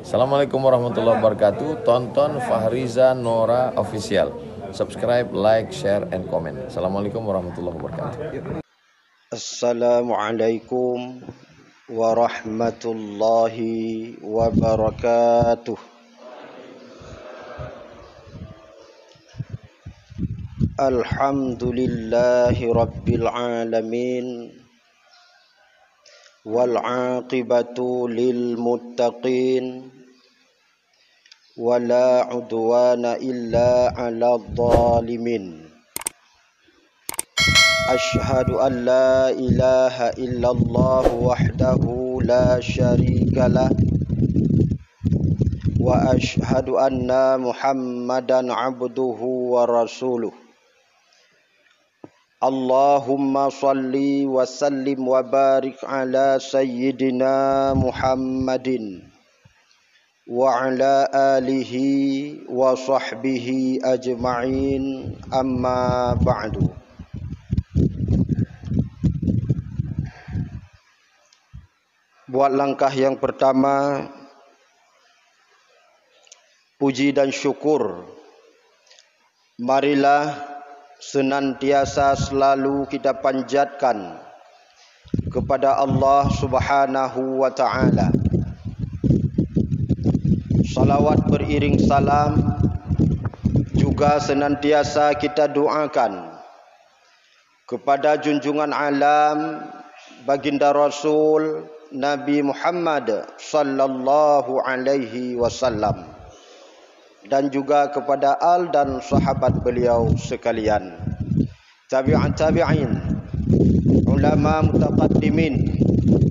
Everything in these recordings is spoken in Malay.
Assalamualaikum warahmatullahi wabarakatuh. Tonton Fahriza Nora Official. Subscribe, like, share, and comment. Assalamualaikum warahmatullahi wabarakatuh. Assalamualaikum warahmatullahi wabarakatuh. Alhamdulillahi rabbil alamin. Wal aqibatu lil muttaqin. Wala udwana illa 'alal zalimin. Ashhadu an la ilaha illallah wahdahu la syarikalah. Wa ashhadu anna Muhammadan 'abduhu wa rasuluh. Allahumma salli wa sallim wa barik ala sayyidina Muhammadin wa ala alihi wa sahbihi ajma'in, amma ba'du. Buat langkah yang pertama, puji dan syukur marilah senantiasa selalu kita panjatkan kepada Allah Subhanahu wa ta'ala. Salawat beriring salam juga senantiasa kita doakan kepada junjungan alam baginda Rasul Nabi Muhammad sallallahu alaihi wasallam, dan juga kepada al dan sahabat beliau sekalian, tabi'in, ulama mutaqaddimin,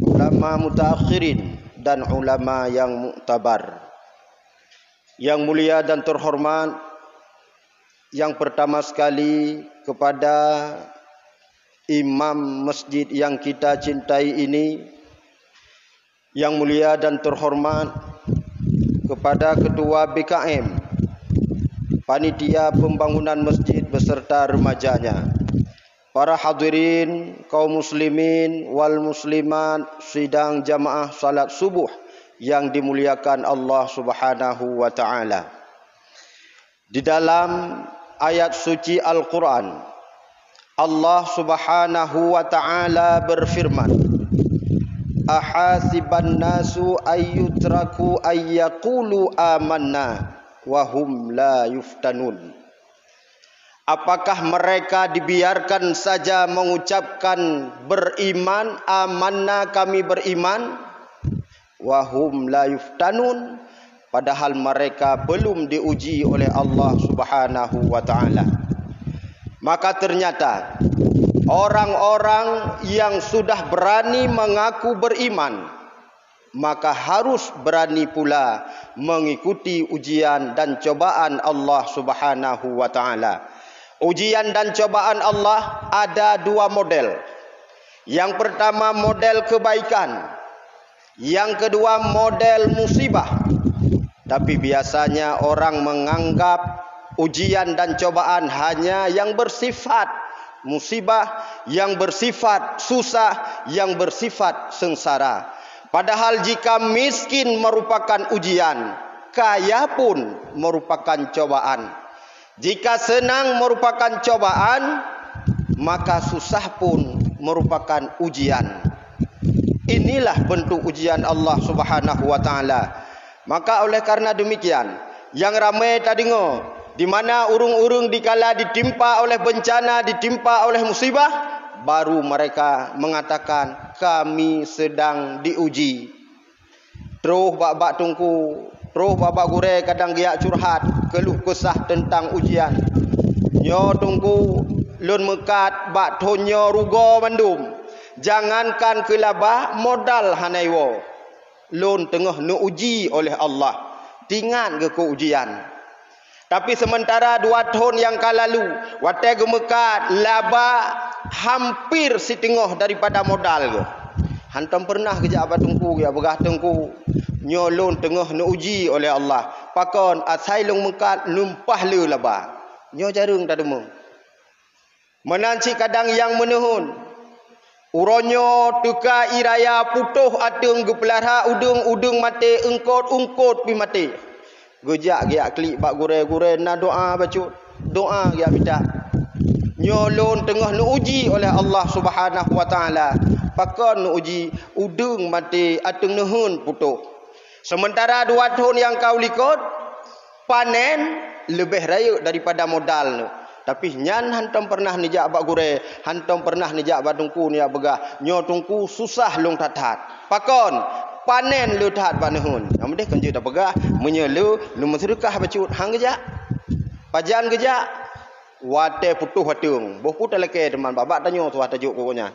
ulama mutaakhirin, dan ulama yang muktabar. Yang mulia dan terhormat, yang pertama sekali kepada imam masjid yang kita cintai ini, yang mulia dan terhormat kepada ketua BKM, panitia pembangunan masjid beserta remajanya, para hadirin kaum muslimin wal muslimat sidang jamaah salat subuh yang dimuliakan Allah Subhanahu wa ta'ala. Di dalam ayat suci Al-Quran, Allah Subhanahu wa ta'ala berfirman, ahasiban nasu ayyutraku ayyaqulu amanna wahum la yuftanun. Apakah mereka dibiarkan saja mengucapkan beriman, amanna kami beriman, wahum la yuftanun, padahal mereka belum diuji oleh Allah Subhanahu wa ta'ala. Maka ternyata orang-orang yang sudah berani mengaku beriman, maka harus berani pula mengikuti ujian dan cobaan Allah Subhanahu wa ta'ala. Ujian dan cobaan Allah ada dua model. Yang pertama model kebaikan, yang kedua model musibah. Tapi biasanya orang menganggap ujian dan cobaan hanya yang bersifat musibah, yang bersifat susah, yang bersifat sengsara. Padahal jika miskin merupakan ujian, kaya pun merupakan cobaan. Jika senang merupakan cobaan, maka susah pun merupakan ujian. Inilah bentuk ujian Allah Subhanahu wa ta'ala. Maka oleh karena demikian, yang ramai tadi di mana urung-urung dikala ditimpa oleh bencana, ditimpa oleh musibah, baru mereka mengatakan kami sedang diuji. Terus bak-bak tungku, terus bak-bak gure kadang dia curhat, keluh kesah tentang ujian. Nyo tungku lun mekat bak tonyo rugo mandum. Jangankan kelabah modal hanaiwo, lun tengah uji oleh Allah, tingan ke ujian. Tapi sementara 2 tahun yang lalu, watai gemekat laba hampir setengah daripada modal ke. Hantam pernah kerja apa tungku ya begah tungku nyolon tengah uji oleh Allah. Pakon asai long mekat lumpah le laba. nyo jarung tak demo. Menanci kadang yang menuhun. Uronyo teka iraya putuh atung gepelara udung mati ungkot pi mati. Gejak giak klik bak gure-gure na doa bacut. Doa giak minta. Nyolon tengah nu uji oleh Allah Subhanahu wa taala. Pakon nu uji udung mati atung nuhun putuh. Sementara 2 tahun yang kau likut panen lebih raya daripada modal nu. Tapi nyan hantam pernah nijak bak gure, hantam pernah nijak bak tungku ni begah. Nyo tungku susah long tat-tat. Pakon panen lu tat banehun. Amdeh kan tak begah menyelu lu sedekah bacut hang gejak. Pajan gejak wate putuh watung. Boh putar leke teman babak tanyo tuah tajuk pokoknya.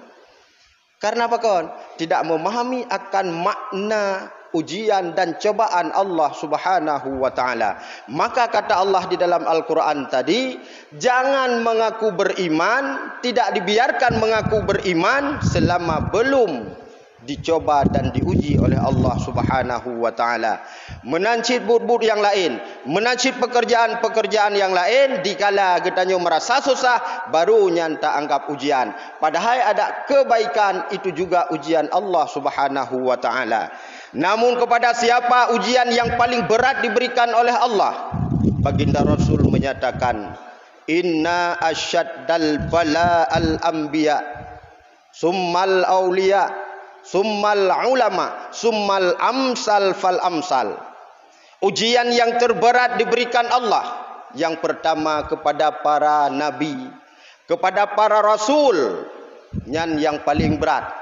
Karena pakon tidak memahami akan makna ujian dan cobaan Allah Subhanahu wa taala. Maka kata Allah di dalam Al-Qur'an tadi, jangan mengaku beriman, tidak dibiarkan mengaku beriman selama belum dicoba dan diuji oleh Allah Subhanahu wa taala. Menancit but-but yang lain, menancit pekerjaan-pekerjaan yang lain dikala getanyo merasa susah baru nyanta anggap ujian. Padahal ada kebaikan itu juga ujian Allah Subhanahu wa taala. Namun kepada siapa ujian yang paling berat diberikan oleh Allah? Baginda Rasul menyatakan, inna asyaddal bala'al anbiya summal awliya summal ulama summal amsal fal amsal. Ujian yang terberat diberikan Allah yang pertama kepada para nabi, kepada para rasul, yang paling berat.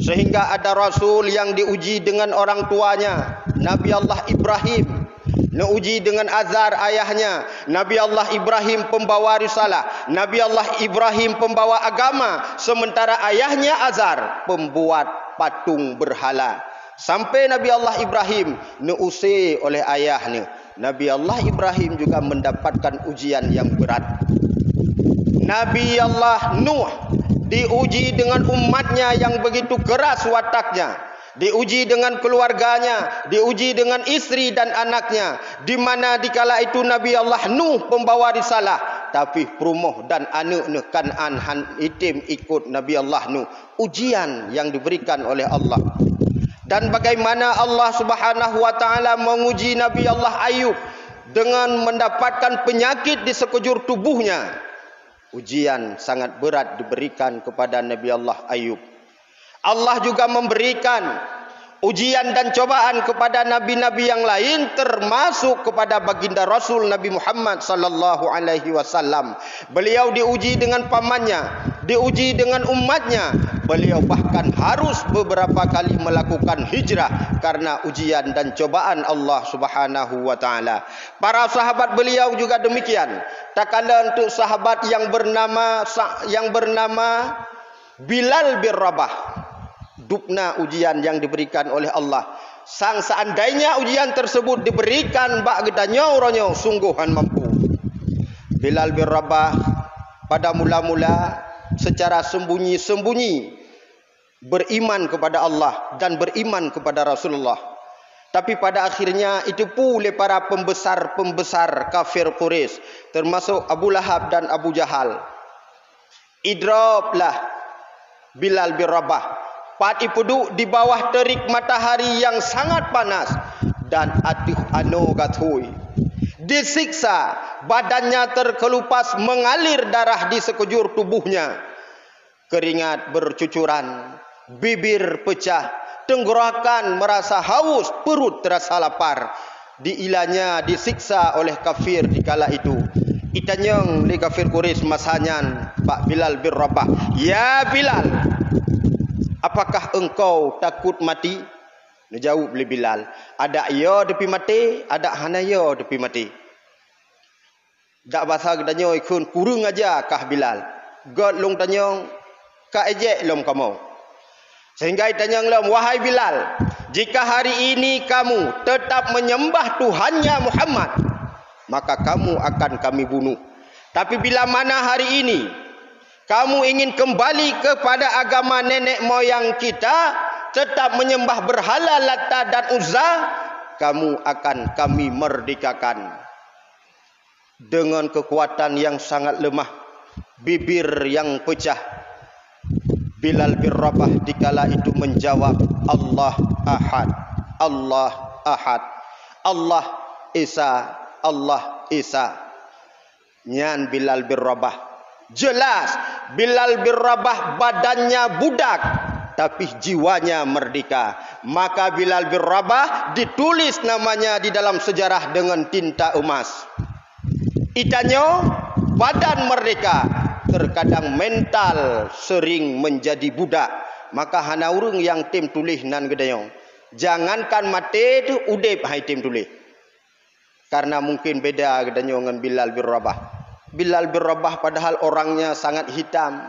Sehingga ada rasul yang diuji dengan orang tuanya, Nabi Allah Ibrahim, diuji dengan Azar ayahnya. Nabi Allah Ibrahim pembawa risalah, Nabi Allah Ibrahim pembawa agama, sementara ayahnya Azar pembuat patung berhala. Sampai Nabi Allah Ibrahim diusir oleh ayahnya. Nabi Allah Ibrahim juga mendapatkan ujian yang berat. Nabi Allah Nuh diuji dengan umatnya yang begitu keras wataknya, diuji dengan keluarganya, diuji dengan istri dan anaknya, di mana dikala itu Nabi Allah Nuh pembawa risalah, tapi Perumoh dan anak Kan'an han itim ikut Nabi Allah Nuh. Ujian yang diberikan oleh Allah. Dan bagaimana Allah Subhanahu wa taala menguji Nabi Allah Ayub dengan mendapatkan penyakit di sekujur tubuhnya. Ujian sangat berat diberikan kepada Nabi Allah Ayub. Allah juga memberikan ujian dan cobaan kepada nabi-nabi yang lain, termasuk kepada baginda Rasul Nabi Muhammad sallallahu alaihi wasallam. Beliau diuji dengan pamannya, diuji dengan umatnya. Beliau bahkan harus beberapa kali melakukan hijrah karena ujian dan cobaan Allah Subhanahu wa taala. Para sahabat beliau juga demikian. Tak kala untuk sahabat yang bernama Bilal bin Rabah, dupna ujian yang diberikan oleh Allah. Seandainya ujian tersebut diberikan bak gedanyo ronyo sungguhan mampu. Bilal bin Rabah pada mula-mula secara sembunyi-sembunyi beriman kepada Allah dan beriman kepada Rasulullah. Tapi pada akhirnya itu pula para pembesar-pembesar kafir Quraisy, termasuk Abu Lahab dan Abu Jahal, idroplah Bilal bin Rabah. Pati peduk di bawah terik matahari yang sangat panas dan atuh anu gathui. Disiksa, badannya terkelupas, mengalir darah di sekujur tubuhnya. Keringat bercucuran, bibir pecah, tenggorokan merasa haus, perut terasa lapar. Diilanya disiksa oleh kafir di kala itu. Itanyang li kafir Quraisy masanyan Pak Bilal bin Rabah, "Ya Bilal, apakah engkau takut mati?" Dijawab oleh Bilal, "Ada ya depi mati, ada hanaya depi mati." Dak bahasa gedanyo ikun kurung aja kah Bilal. God long tanyong ka ejek lom kamu. Sehingga tanyang lom, "Wahai Bilal, jika hari ini kamu tetap menyembah Tuhannya Muhammad, maka kamu akan kami bunuh. Tapi bila mana hari ini kamu ingin kembali kepada agama nenek moyang kita, tetap menyembah berhala Lata dan Uzza, kamu akan kami merdekakan." dengan kekuatan yang sangat lemah, bibir yang pecah. Bilal bin Rabah dikala itu menjawab, Allah Ahad, Allah Ahad, Allah Esa, Allah Esa. Nyan Bilal bin Rabah. Jelas Bilal bin Rabah badannya budak tapi jiwanya merdeka. Maka Bilal bin Rabah ditulis namanya di dalam sejarah dengan tinta emas. Itanyo badan merdeka, terkadang mental sering menjadi budak. Maka hana urang yang tim tulis nan gedayong. Jangankan mati tu udip hai tim tulis. Karena mungkin beda gedayong dengan Bilal bin Rabah. Bilal bin Rabah padahal orangnya sangat hitam,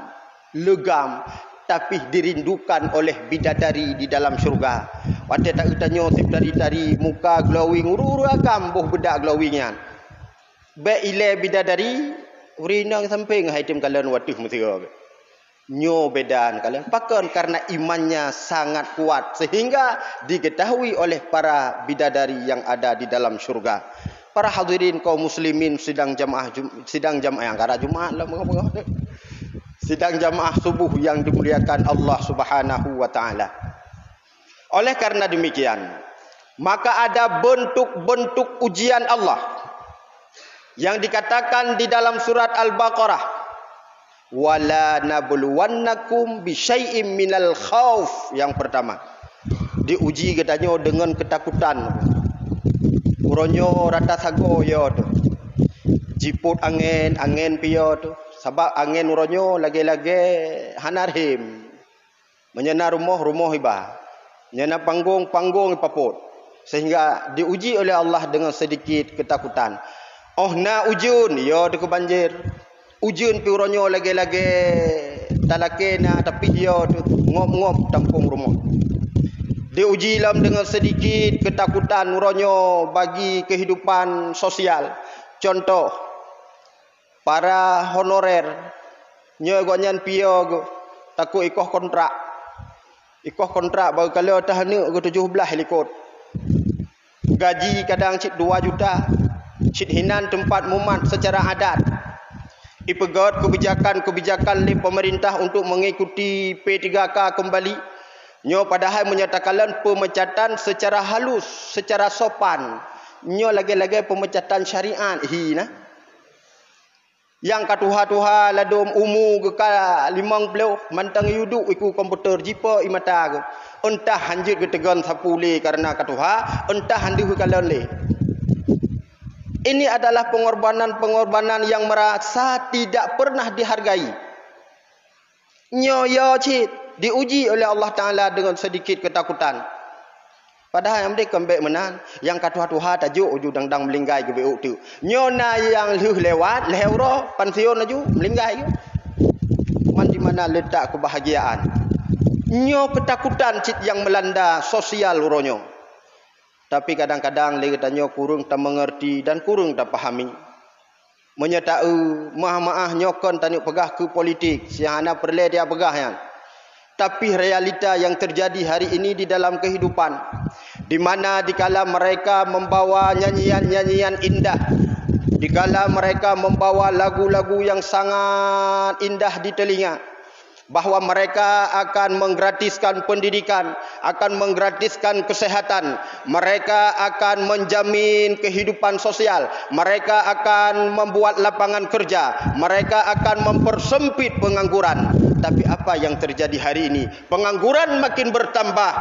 legam, tapi dirindukan oleh bidadari di dalam syurga. Waktu tak utanyo tip dari muka glowing uru-uru agam boh bedak glowingan. Be ile bidadari urinang samping haitim kalian waduh musira. Nyo bedan kalian pakon karena imannya sangat kuat sehingga diketahui oleh para bidadari yang ada di dalam syurga. Para hadirin kaum muslimin sidang jamaah yang kada Jumaat lah mengapa. Sidang jamaah subuh yang dimuliakan Allah Subhanahu wa taala. Oleh karena demikian, maka ada bentuk-bentuk ujian Allah yang dikatakan di dalam surat Al-Baqarah, wala nabluwannakum bisyai'im minal khauf. Yang pertama, diuji katanya dengan ketakutan. Uronyo rata sago yo tu. Jiput angin piyo tu. Sebab angin uronyo lagi-lagi hanarhim. Menyena rumah iba. Menyena panggung ipaput. Sehingga diuji oleh Allah dengan sedikit ketakutan. Oh na ujun yo tu banjir. Ujun pi uronyo lagi-lagi talakena tapi yo tu ngop-ngop tampung rumah. Diuji lam dengan sedikit ketakutan uronyo bagi kehidupan sosial. Contoh, para honorer nyo gonyan piyo go takut ikoh kontrak. Ikoh kontrak bagi kalau tahanu go 17 likot. Gaji kadang cik 2 juta. Cik hinan tempat mumat secara adat. Ipegot kebijakan li pemerintah untuk mengikuti P3K kembali. Nyo padahal menyatakan pemecatan secara halus, secara sopan. Nyo lagi-lagi pemecatan syariat. Hina. Yang katuha-tuha ladum umu ke 50 mantang yuduk iku komputer jipa imata ke. Entah hanjut ke tegan sapuli karena katuha, entah handu ke kalon le. Ini adalah pengorbanan-pengorbanan yang merasa tidak pernah dihargai. Nyo yo cit diuji oleh Allah Ta'ala dengan sedikit ketakutan. Padahal yang mereka kembali menan. Yang katuha-tuha tajuk uju dang-dang melinggai ke beuk tu. Nyona yang lewat, lehuro, pensiun aju, melinggai ke. Di mana letak kebahagiaan. Nyo ketakutan cit yang melanda sosial uronyo. Tapi kadang-kadang le katanya kurang tak mengerti dan kurang tak pahami. Menyatakan maaf nyokon tanyuk pegah ke politik. Siapa perle dia pegah yang. Tapi realita yang terjadi hari ini di dalam kehidupan, di mana dikala mereka membawa nyanyian-nyanyian indah, dikala mereka membawa lagu-lagu yang sangat indah di telinga, bahwa mereka akan menggratiskan pendidikan, akan menggratiskan kesehatan, mereka akan menjamin kehidupan sosial, mereka akan membuat lapangan kerja, mereka akan mempersempit pengangguran. Tapi apa yang terjadi hari ini? Pengangguran makin bertambah,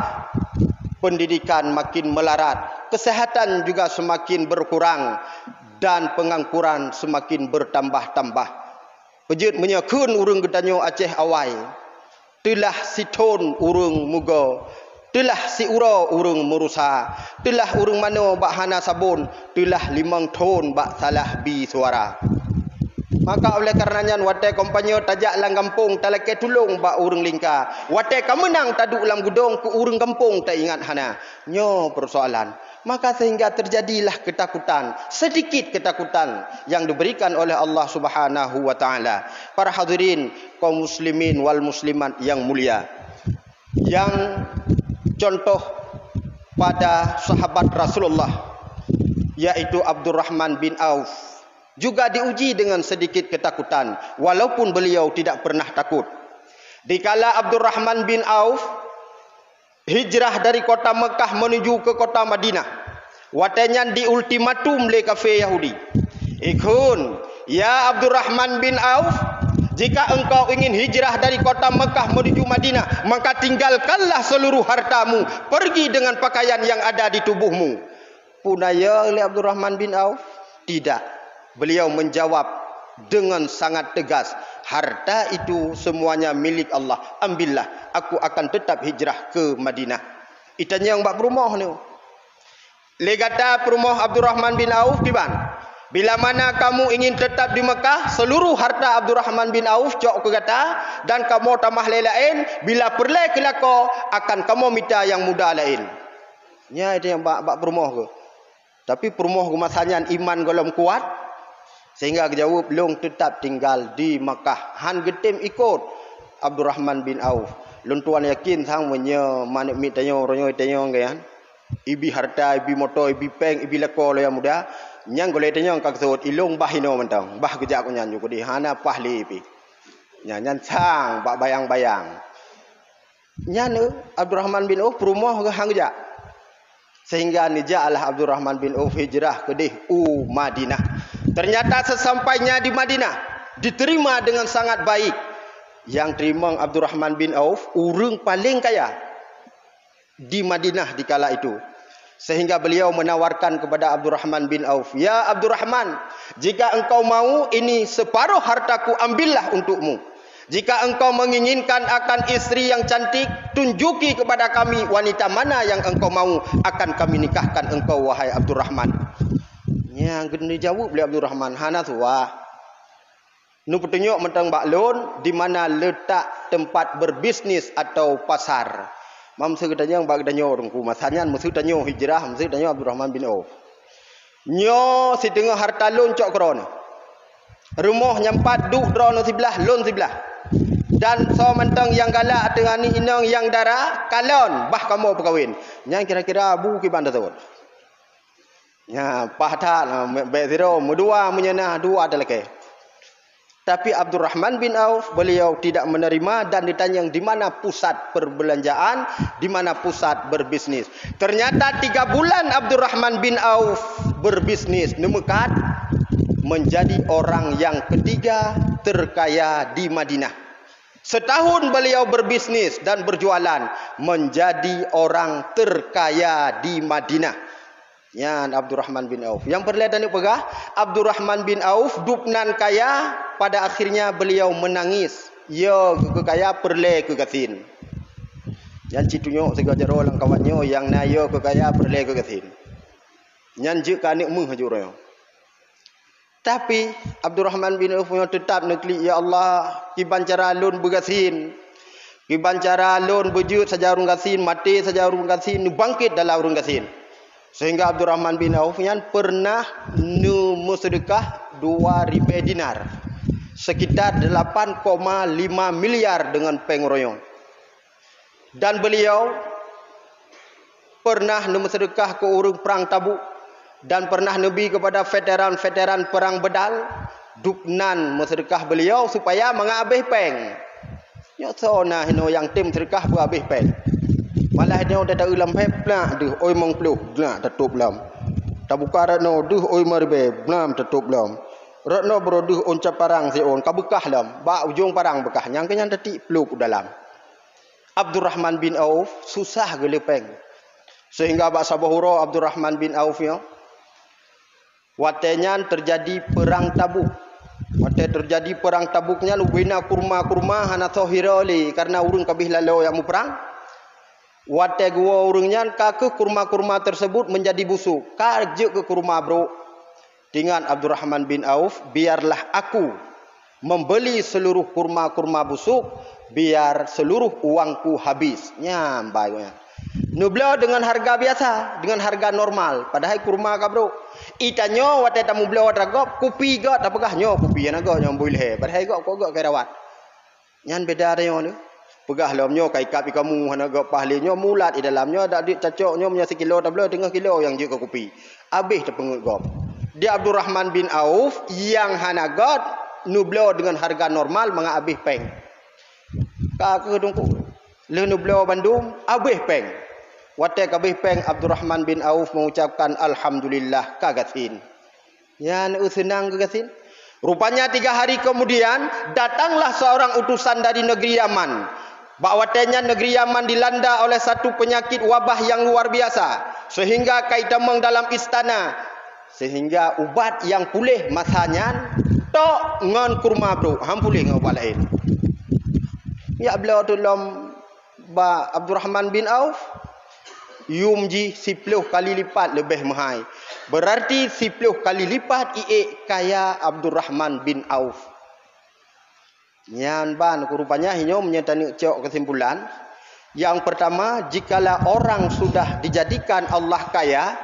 pendidikan makin melarat, kesehatan juga semakin berkurang, dan pengangguran semakin bertambah-tambah. Pejut menyakun urung gedanyo Aceh awai. Telah si ton urung mugo. Telah si uro urung merusa. Telah urung mano bak hana sabun. Telah 5 ton bak salah bi suara. Maka oleh karenanya watai kompanyo tajak lang kampung talake tulung ba urang lingka. Watai kamenang taduk lam gudong ku urang kampung tak ingat hana. Nyo persoalan. Maka sehingga terjadilah ketakutan, sedikit ketakutan yang diberikan oleh Allah Subhanahu wa taala. Para hadirin kaum muslimin wal muslimat yang mulia. Yang contoh pada sahabat Rasulullah yaitu Abdurrahman bin Auf. juga diuji dengan sedikit ketakutan, walaupun beliau tidak pernah takut. Dikala Abdurrahman bin Auf hijrah dari kota Mekah menuju ke kota Madinah, watanya di ultimatum le kafir Yahudi. Ikun, ya Abdurrahman bin Auf, jika engkau ingin hijrah dari kota Mekah menuju Madinah, maka tinggalkanlah seluruh hartamu, pergi dengan pakaian yang ada di tubuhmu. Punaya oleh Abdurrahman bin Auf? Tidak. Beliau menjawab dengan sangat tegas, harta itu semuanya milik Allah. Ambillah, aku akan tetap hijrah ke Madinah. Itanya yang bak perumah ni. Legata perumah Abdurrahman bin Auf kiban. Bila mana kamu ingin tetap di Mekah, seluruh harta Abdurrahman bin Auf cok ke kata, dan kamu tamah lain, bila perle kelako akan kamu minta yang muda lain. Nya itu yang bak perumah ke. Tapi perumah masanya iman golom kuat, sehingga jawab long tetap tinggal di Mekah. Han getim ikut Abdurrahman bin Auf. Lun tuan yakin sang menye manik mi tanyo ronyo tanyo kan. Ibi harta, ibi motor, ibi peng, ibi leko lo yang muda. Nyang golek tanyo kak sot ilung bahino mentang. Bah kejak ko nyanyu ko di hana pahli pi. Nyan sang bak bayang-bayang. Nyan Abdurrahman bin Auf perumah ke hang kejak. Sehingga nijalah Abdurrahman bin Auf hijrah ke Madinah. Ternyata sesampainya di Madinah diterima dengan sangat baik. Yang terima Abdurrahman bin Auf urang paling kaya di Madinah di kala itu. Sehingga beliau menawarkan kepada Abdurrahman bin Auf, ya Abdurrahman, jika engkau mau ini separuh hartaku ambillah untukmu. Jika engkau menginginkan akan istri yang cantik, tunjuki kepada kami wanita mana yang engkau mau, akan kami nikahkan engkau wahai Abdurrahman. Yang geni jawab oleh Abdurrahman, hana tuah. Nu petunjuk mentang baklon di mana letak tempat berbisnis atau pasar. Mam segetanya yang bag danyo rungku masanya musuh danyo hijrah, musuh danyo Abdurrahman bin Auf. Nyo si tengah harta lon cok krona. Rumah nyampat duk drono sebelah, lon sebelah. Dan so mentang yang galak dengan ni inang yang darah kalon bah kamu berkahwin. Yang kira-kira abu ki banda tu. Ya pahta be zero mudua menyana dua ada lagi. Tapi Abdurrahman bin Auf beliau tidak menerima dan ditanya di mana pusat perbelanjaan, di mana pusat berbisnis. Ternyata 3 bulan Abdurrahman bin Auf berbisnis nemekat menjadi orang yang ketiga terkaya di Madinah. Setahun beliau berbisnis dan berjualan menjadi orang terkaya di Madinah. Yan Abdurrahman bin Auf. Yang perlihatkan itu pegah, Abdurrahman bin Auf dupnan kaya, pada akhirnya beliau menangis. Ya kekaya perle kegatin. Yang citunyok segala orang kawannya yang nayo kekaya perle kegatin. Yang jika anik mung hajurnya. Tapi Abdurrahman bin Auf tetap negeri, ya Allah, kiban cara lun bergasin. Kiban cara lun berjut saja urung gasin, mati saja urung gasin, bangkit dalam urung gasin. Sehingga Abdurrahman bin Auf yang pernah sedekah 2.000 dinar. Sekitar 8,5 miliar dengan pengroyong. Dan beliau pernah sedekah ke urung perang Tabuk. Dan pernah Nabi kepada veteran-veteran perang Bedal, duknan sedekah beliau supaya menghabis peng. Yo sona hino yang tim sedekah berhabis peng. Malah dia dah ulam peplah deh oi mong pluh gla tutup lam. Tabuka no deh oi marbe blam tutup lam. Rotno bro deh onca parang si on kabekah lam, ba ujung parang bekah yang kenyan detik pluh dalam. Abdurrahman bin Auf susah gelepeng. Sehingga bak sabahuro Abdurrahman bin Auf yo watenya terjadi perang Tabuk. Wate terjadi perang Tabuknya lubina kurma-kurma hana sohiroli karena urung kabih lalu yang mu perang. Wate gua urungnya ke kurma-kurma tersebut menjadi busuk. Karje ke kurma bro. Dengan Abdurrahman bin Auf, biarlah aku membeli seluruh kurma-kurma busuk biar seluruh uangku habis. Nyambai. Nublo dengan harga biasa, dengan harga normal. Padahal kurma ka bro. Itanyo wate tamu blo dragop kopi go tapakah nyo kopi ana go nyom boleh. Padahal go ko go kerawat. Nyan beda ada yo ni. Pegah lom nyo kai kap ikamu hana go pahli nyo mulat di dalamnya dak dik cacok nyo punya sekilo tablo 1/2 kilo yang je ke kopi. Habis terpengut go. Dia Abdurrahman bin Auf yang hanagat nublo dengan harga normal mengabih peng. Ka ke dongku. Le nublo Bandung abih peng. Wate kabih peng Abdurrahman bin Auf mengucapkan alhamdulillah kagasin. Yan senang kagasin. Rupanya 3 hari kemudian datanglah seorang utusan dari negeri Yaman. Bahwatanya negeri Yaman dilanda oleh satu penyakit wabah yang luar biasa. Sehingga kaitameng dalam istana. Sehingga ubat yang pulih masanya tok ngon kurma bro. Ham pulih ngobat lain. Ya beliau tolong ba Abdurrahman bin Auf. Yumji 10 kali lipat lebih mahal. Berarti 10 kali lipat kaya Abdurrahman bin Auf. Nyan ban rupanya hinyo menyatakan cok kesimpulan. Yang pertama, jikalau orang sudah dijadikan Allah kaya,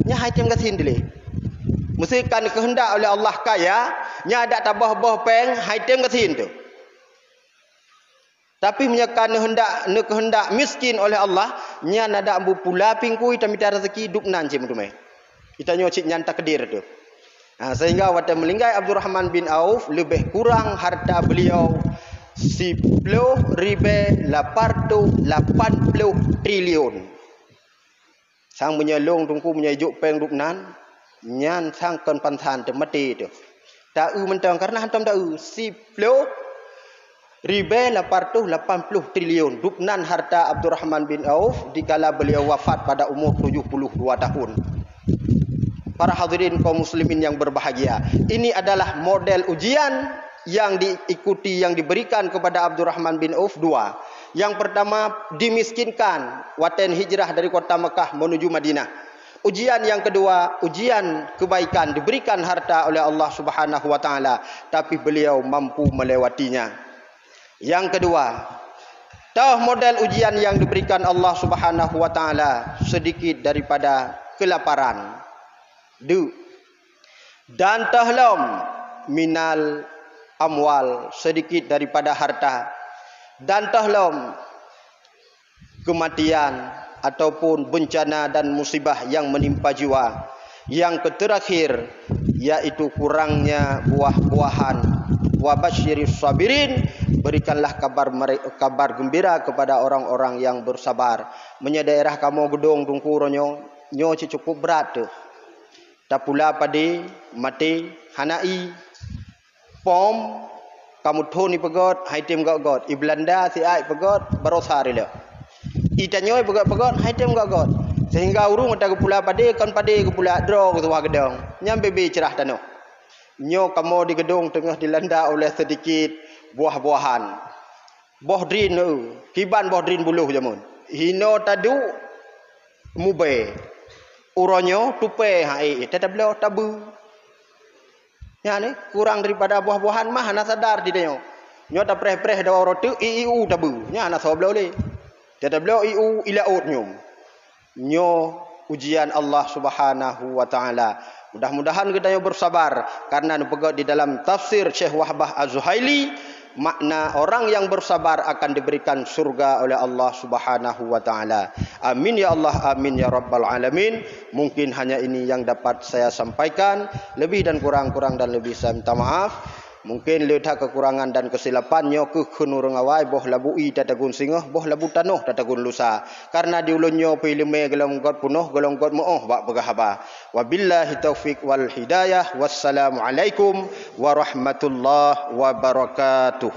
nya haitem gasin dile. Musikan kehendak oleh Allah kaya, nya ada tabah-bah peng haitem gasin tu. Tapi menyakan kehendak miskin oleh Allah, nya nada ambu pula pingkui tamita rezeki duk nan cem tu mai. Kita nyocik nyan takdir tu. Sehingga waktu melinggai Abdurrahman bin Auf lebih kurang harta beliau 10.880 triliun. Sang menyelong tungku menyajuk peng duk nan, nyan sang kon pansan tu mati tu. Tak mentang karena hantam tak 10.880 triliun duknan harta Abdurrahman bin Auf dikala beliau wafat pada umur 72 tahun. Para hadirin kaum muslimin yang berbahagia, ini adalah model ujian yang diikuti yang diberikan kepada Abdurrahman bin Auf 2. Yang pertama dimiskinkan waten hijrah dari kota Mekah menuju Madinah. Ujian yang kedua, ujian kebaikan diberikan harta oleh Allah Subhanahu wa taala, tapi beliau mampu melewatinya. Yang kedua, tahu model ujian yang diberikan Allah Subhanahu wa taala sedikit daripada kelaparan. Dan tahlom minal amwal sedikit daripada harta. Dan tahlom kematian ataupun bencana dan musibah yang menimpa jiwa. Yang terakhir yaitu kurangnya buah-buahan. Wa basyiris sabirin, berikanlah kabar gembira kepada orang-orang yang bersabar. Menya daerah kamu gedung tungkuronyo nyo cukup berat tu. Tak pula padi mati hanai pom kamu thoni pegot haitem god i Belanda si ai pegot barosari le. Itanyo pegot haitem god. Sehingga urung ada pula padi kon padi ke pula dro ke tuah gedong. Nyam bebe cerah tano. Nyo kamu di gedung tengah dilanda oleh sedikit buah-buahan. Bohdrin kiban bohdrin buluh jamun. Hino tadu mube. Uronyo tupe hai tetap beliau tabu. Ya ni kurang daripada buah-buahan mah ana sadar di dia. Nyo ta preh-preh da roti iu tabu. Nya ana so beliau le. Tetap beliau iu ilaut nyum. Nyo ujian Allah Subhanahu wa taala. Mudah-mudahan kita bersabar karena pegat di dalam tafsir Syekh Wahbah Az-Zuhaili makna orang yang bersabar akan diberikan surga oleh Allah Subhanahu wa taala. Amin ya Allah, amin ya rabbal alamin. Mungkin hanya ini yang dapat saya sampaikan. Lebih dan kurang dan lebih saya minta maaf. Mungkin letak kekurangan dan kesilapannya ke kenurung awai boh labu i tatagun singoh boh labu tanoh tatagun lusa. Karena diulunnya pilime gelong god punoh gelong god mooh bak begahaba. Wabillahi taufiq wal hidayah. Wassalamualaikum warahmatullahi wabarakatuh.